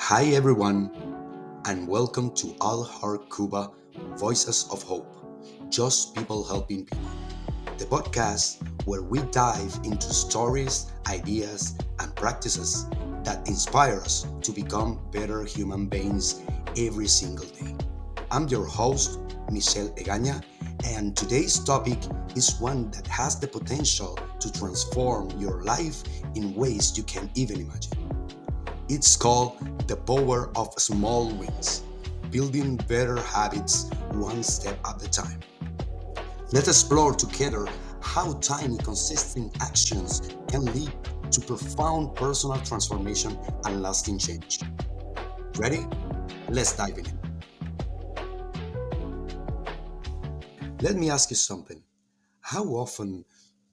Hi everyone, and welcome to All Heart Cuba Voices of Hope. Just people helping people. The podcast where we dive into stories, ideas, and practices that inspire us to become better human beings every single day. I'm your host, Michelle Egaña, and today's topic is one that has the potential to transform your life in ways you can't even imagine. It's called The Power of Small Wins, building better habits one step at a time. Let's explore together how tiny, consistent actions can lead to profound personal transformation and lasting change. Ready? Let's dive in. Let me ask you something. How often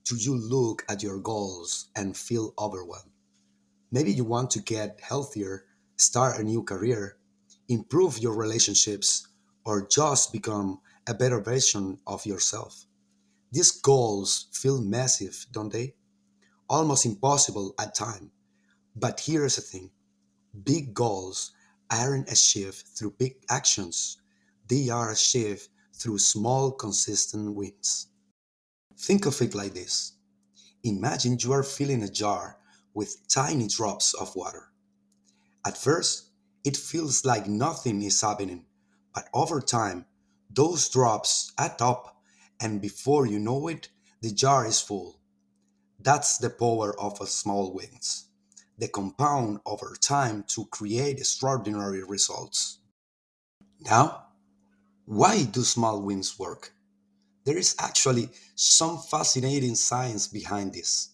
do you look at your goals and feel overwhelmed? Maybe you want to get healthier, start a new career, improve your relationships, or just become a better version of yourself. These goals feel massive, don't they? Almost impossible at times. But here's the thing, big goals aren't achieved through big actions, they are achieved through small, consistent wins. Think of it like this. Imagine you are filling a jar with tiny drops of water. At first, it feels like nothing is happening, but over time, those drops add up, and before you know it, the jar is full. That's the power of a small wins. They compound over time to create extraordinary results. Now, why do small wins work? There is actually some fascinating science behind this.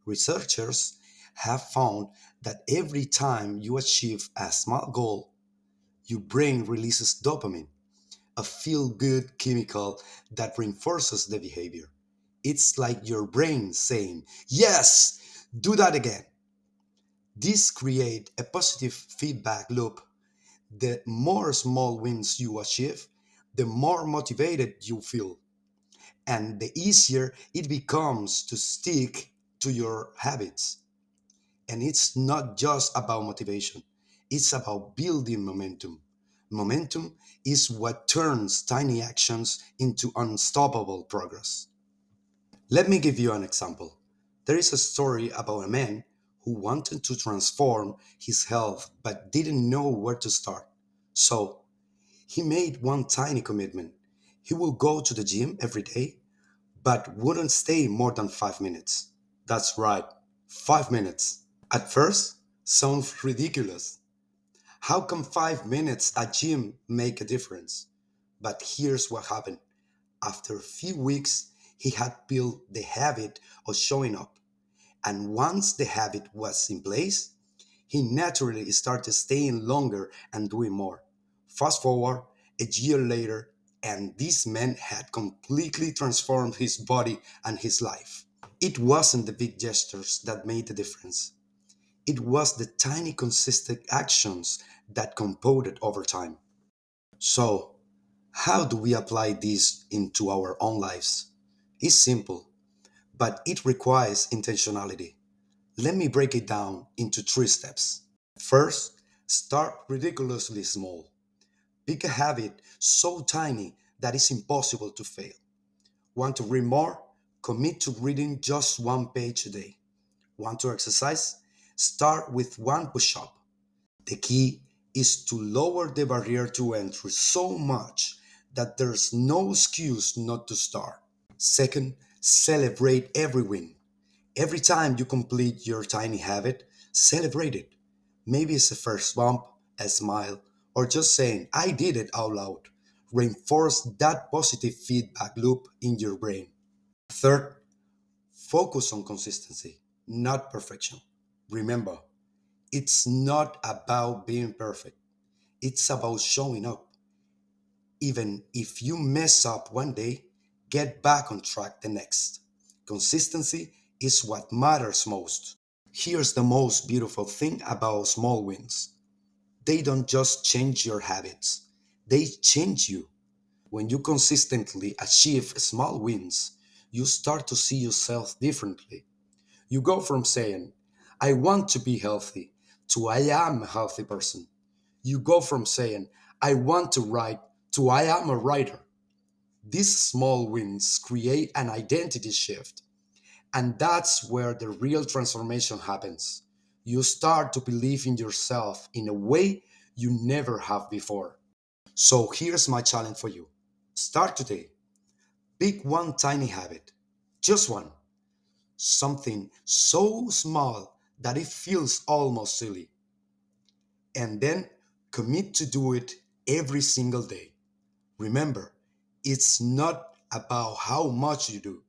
Researchers have found that every time you achieve a small goal, your brain releases dopamine, a feel good chemical that reinforces the behavior. It's like your brain saying, yes, do that again. This creates a positive feedback loop. The more small wins you achieve, the more motivated you feel, and the easier it becomes to stick to your habits. And it's not just about motivation, it's about building momentum. Momentum is what turns tiny actions into unstoppable progress. Let me give you an example. There is a story about a man who wanted to transform his health but didn't know where to start. So he made one tiny commitment. He will go to the gym every day, but wouldn't stay more than 5 minutes. That's right, 5 minutes. At first, sounds ridiculous. How can 5 minutes at gym make a difference? But here's what happened. After a few weeks, he had built the habit of showing up. And once the habit was in place, he naturally started staying longer and doing more. Fast forward a year later, and this man had completely transformed his body and his life. It wasn't the big gestures that made the difference. It was the tiny consistent actions that compounded over time. So, how do we apply this into our own lives? It's simple, but it requires intentionality. Let me break it down into three steps. First, start ridiculously small. Pick a habit so tiny that it's impossible to fail. Want to read more? Commit to reading just one page a day. Want to exercise? Start with one push up. The key is to lower the barrier to entry so much that there's no excuse not to start. Second, celebrate every win. Every time you complete your tiny habit, celebrate it. Maybe it's the first bump, a smile, or just saying, I did it out loud. Reinforce that positive feedback loop in your brain. Third, focus on consistency, not perfection. Remember, it's not about being perfect. It's about showing up. Even if you mess up one day, get back on track the next. Consistency is what matters most. Here's the most beautiful thing about small wins, they don't just change your habits, they change you. When you consistently achieve small wins, you start to see yourself differently. You go from saying, I want to be healthy, to I am a healthy person. You go from saying, I want to write, to I am a writer. These small wins create an identity shift. And that's where the real transformation happens. You start to believe in yourself in a way you never have before. So here's my challenge for you. Start today. Pick one tiny habit, just one, something so small that it feels almost silly, and then commit to do it every single day. Remember, it's not about how much you do,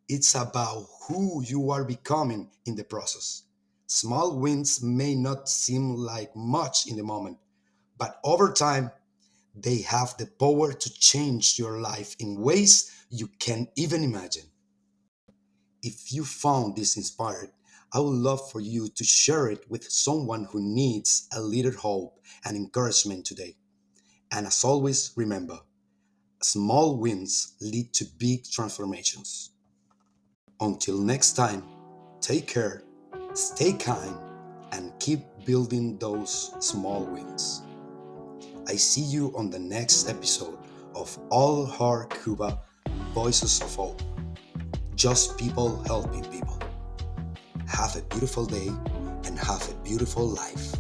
it's about who you are becoming in the process. Small wins may not seem like much in the moment, but over time, they have the power to change your life in ways you can't even imagine. If you found this inspired, I would love for you to share it with someone who needs a little hope and encouragement today. And as always, remember, small wins lead to big transformations. Until next time, take care, stay kind, and keep building those small wins. I see you on the next episode of All Heart Cuba Voices of Hope. Just people helping people. Have a beautiful day and have a beautiful life.